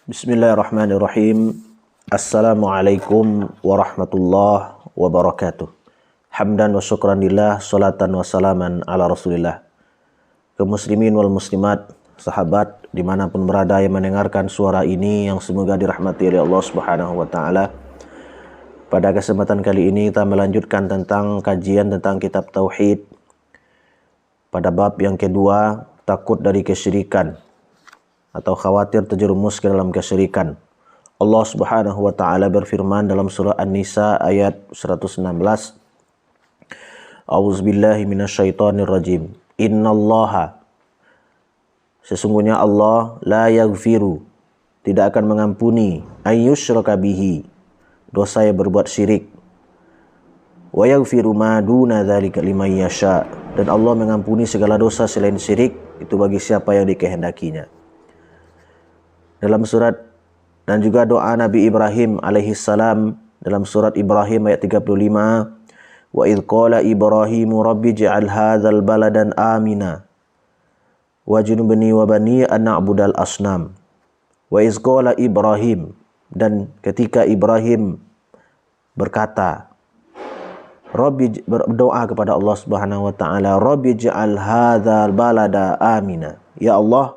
Bismillahirrahmanirrahim. Assalamualaikum warahmatullahi wabarakatuh. Hamdan wa syukran lillah, salatan wa salaman ala rasulillah. Kaum muslimin wal muslimat, sahabat dimanapun berada yang mendengarkan suara ini, yang semoga dirahmati oleh Allah Subhanahu wa ta'ala. Pada kesempatan kali ini kita melanjutkan tentang kajian tentang kitab Tauhid. Pada bab yang kedua, takut dari kesyirikan atau khawatir terjerumus ke dalam kesyirikan. Allah Subhanahu wa taala berfirman dalam surah An-Nisa ayat 116. A'udzubillahi minasyaitonir rajim. Innallaha, sesungguhnya Allah la yaghfiru, tidak akan mengampuni ayyusyraka bihi, dosa yang berbuat syirik. Wa yaghfiru ma duna dzalika liman yasha, dan Allah mengampuni segala dosa selain syirik itu bagi siapa yang dikehendakinya. Dalam surat dan juga doa Nabi Ibrahim alaihi salam dalam surat Ibrahim ayat 35, wa idz qala Ibrahimu rabbi ij'al hadzal baladan amina wajnubni wa bani an na'budal asnam. Wa idz qala Ibrahim, dan ketika Ibrahim berkata, Rabbi, berdoa kepada Allah Subhanahu wa taala, rabbi ij'al hadzal balada amina, ya Allah,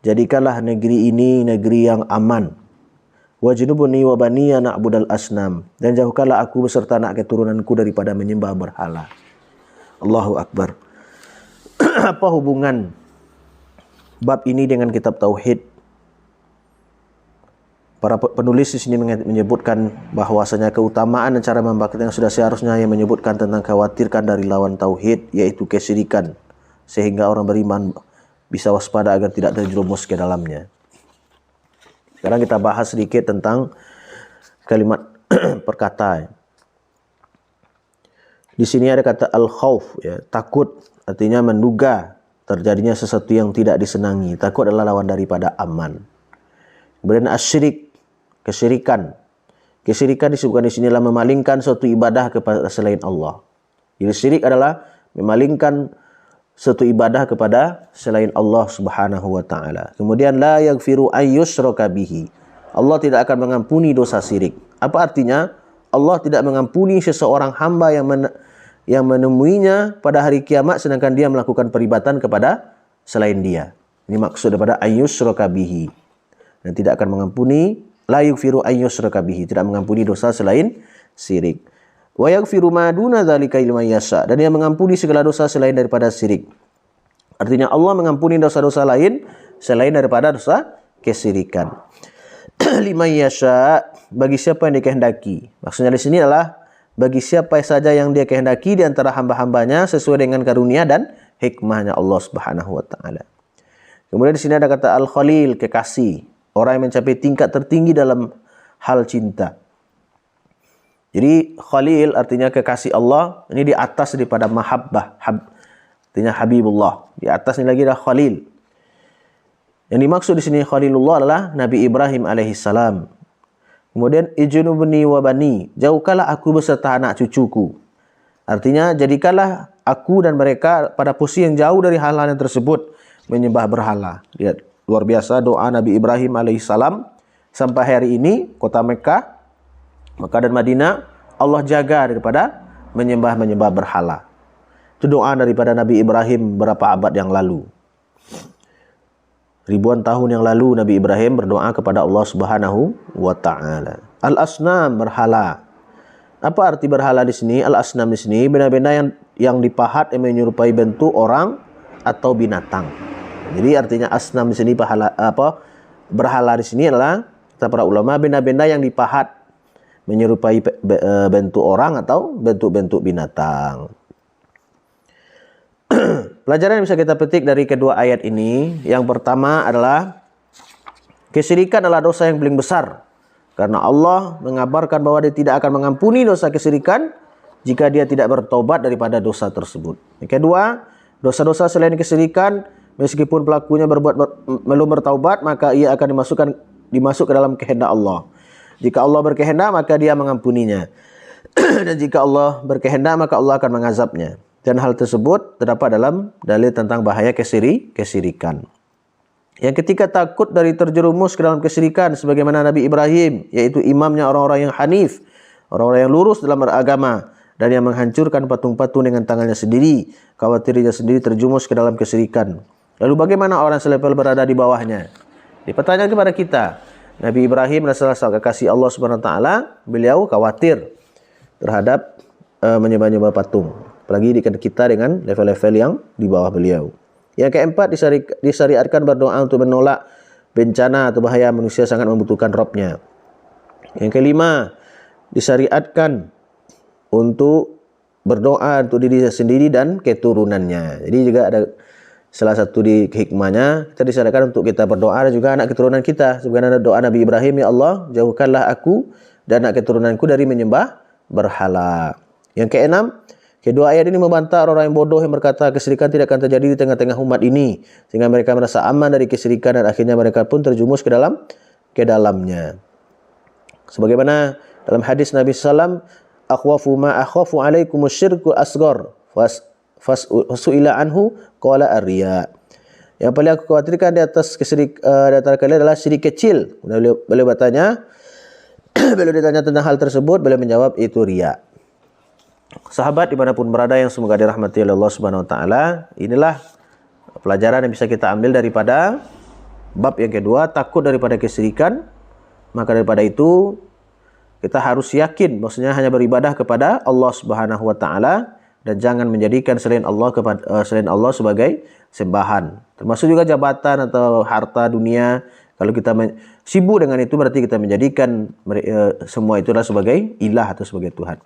jadikanlah negeri ini negeri yang aman. Wajnubni wa baniya na'budal asnam, dan jauhkanlah aku beserta anak keturunanku daripada menyembah berhala. Allahu Akbar. Apa hubungan bab ini dengan kitab Tauhid? Para penulis di sini menyebutkan bahwasanya keutamaan dan cara membangkitkan sudah seharusnya yang menyebutkan tentang khawatirkan dari lawan Tauhid, yaitu kesyirikan, sehingga orang beriman bisa waspada agar tidak terjerumus ke dalamnya. Sekarang kita bahas sedikit tentang kalimat perkataan. Di sini ada kata al-khauf, ya, takut, artinya menduga terjadinya sesuatu yang tidak disenangi. Takut adalah lawan daripada aman. Kemudian asyirik, kesyirikan. Kesyirikan disebutkan di sini adalah memalingkan suatu ibadah kepada selain Allah. Jadi syirik adalah memalingkan suatu ibadah kepada selain Allah Subhanahu wa taala. Kemudian la yaghfiru ayyusyraka bihi, Allah tidak akan mengampuni dosa syirik. Apa artinya? Allah tidak mengampuni seseorang hamba yang menemuinya pada hari kiamat sedangkan dia melakukan peribadatan kepada selain dia. Ini maksud daripada ayyusyraka bihi. Dan tidak akan mengampuni, la yaghfiru ayyusyraka bihi, tidak mengampuni dosa selain syirik. Wa yaghfiru ma duna dzalika liman yasha, dan dia mengampuni segala dosa selain daripada syirik. Artinya Allah mengampuni dosa-dosa lain selain daripada dosa kesyirikan. Liman yasha, bagi siapa yang dikehendaki. Maksudnya di sini adalah bagi siapa saja yang dia kehendaki di antara hamba-hambanya sesuai dengan karunia dan hikmahnya Allah Subhanahu wa taala. Kemudian di sini ada kata al-khalil, kekasih, orang yang mencapai tingkat tertinggi dalam hal cinta. Jadi Khalil artinya kekasih Allah, ini di atas daripada mahabbah, artinya Habibullah. Di atas ini lagi ada Khalil. Yang dimaksud di sini Khalilullah adalah Nabi Ibrahim alaihissalam. Kemudian ijnubni wa bani, jauhkanlah aku beserta anak cucuku. Artinya jadikanlah aku dan mereka pada posisi yang jauh dari hal-hal yang tersebut, menyembah berhala. Lihat, luar biasa doa Nabi Ibrahim alaihissalam sampai hari ini kota Mekah dan Madinah Allah jaga daripada menyembah berhala. Itu doa daripada Nabi Ibrahim berapa abad yang lalu. Ribuan tahun yang lalu Nabi Ibrahim berdoa kepada Allah Subhanahu wa taala. Al-asnam, berhala. Apa arti berhala di sini? Al-asnam di sini benda-benda yang dipahat yang menyerupai bentuk orang atau binatang. Jadi artinya asnam di sini berhala di sini adalah kata para ulama benda-benda yang dipahat menyerupai bentuk orang atau bentuk-bentuk binatang. Pelajaran yang bisa kita petik dari kedua ayat ini, yang pertama adalah kesyirikan adalah dosa yang paling besar. Karena Allah mengabarkan bahwa dia tidak akan mengampuni dosa kesyirikan jika dia tidak bertobat daripada dosa tersebut. Yang kedua, dosa-dosa selain kesyirikan, meskipun pelakunya belum bertaubat, maka ia akan dimasuk ke dalam kehendak Allah. Jika Allah berkehendak, maka dia mengampuninya. Dan jika Allah berkehendak, maka Allah akan mengazabnya. Dan hal tersebut terdapat dalam dalil tentang bahaya kesyirikan. Yang ketika takut dari terjerumus ke dalam kesyirikan sebagaimana Nabi Ibrahim, yaitu imamnya orang-orang yang hanif, orang-orang yang lurus dalam beragama dan yang menghancurkan patung-patung dengan tangannya sendiri, khawatir dia sendiri terjerumus ke dalam kesyirikan. Lalu bagaimana orang selevel berada di bawahnya? Dipertanyakan kepada kita. Nabi Ibrahim adalah salah kekasih Allah Subhanahu wa taala, beliau khawatir terhadap menyembah-nyembah patung. Apalagi kita dengan level-level yang di bawah beliau. Yang keempat, disyariatkan berdoa untuk menolak bencana atau bahaya manusia sangat membutuhkan Rabb-nya. Yang kelima, disyariatkan untuk berdoa untuk diri sendiri dan keturunannya. Jadi juga ada salah satu di hikmahnya, kita disyariatkan untuk kita berdoa dan juga anak keturunan kita. Sebagaimana doa Nabi Ibrahim, ya Allah, jauhkanlah aku dan anak keturunanku dari menyembah berhala. Yang keenam, kedua ayat ini membantah orang-orang yang bodoh yang berkata kesyirikan tidak akan terjadi di tengah-tengah umat ini, sehingga mereka merasa aman dari kesyirikan dan akhirnya mereka pun terjumus ke dalamnya. Sebagaimana dalam hadis Nabi SAW, akhwafu ma akhafu alaikumus syirku asghar fasu'ila anhu qala ar-riya. Yang paling aku khawatirkan di atas di antara kalian adalah syirik kecil. Beliau bertanya, beliau ditanya tentang hal tersebut, beliau menjawab itu riya. Sahabat dimanapun berada yang semoga dirahmati oleh Allah Subhanahu Wa Taala, inilah pelajaran yang bisa kita ambil daripada bab yang kedua, takut daripada kesyirikan. Maka daripada itu kita harus yakin maksudnya hanya beribadah kepada Allah Subhanahu Wa Taala dan jangan menjadikan selain Allah sebagai sembahan. Termasuk juga jabatan atau harta dunia. Kalau kita sibuk dengan itu berarti kita menjadikan semua itu adalah sebagai ilah atau sebagai Tuhan.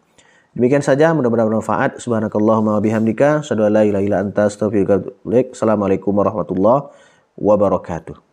Demikian saja, mudah-mudahan bermanfaat. Subhanakallahumma wa bihamdika, asyhadu an la ilaha illa anta, astaghfiruka wa atubu ilaik. Assalamualaikum warahmatullahi wabarakatuh.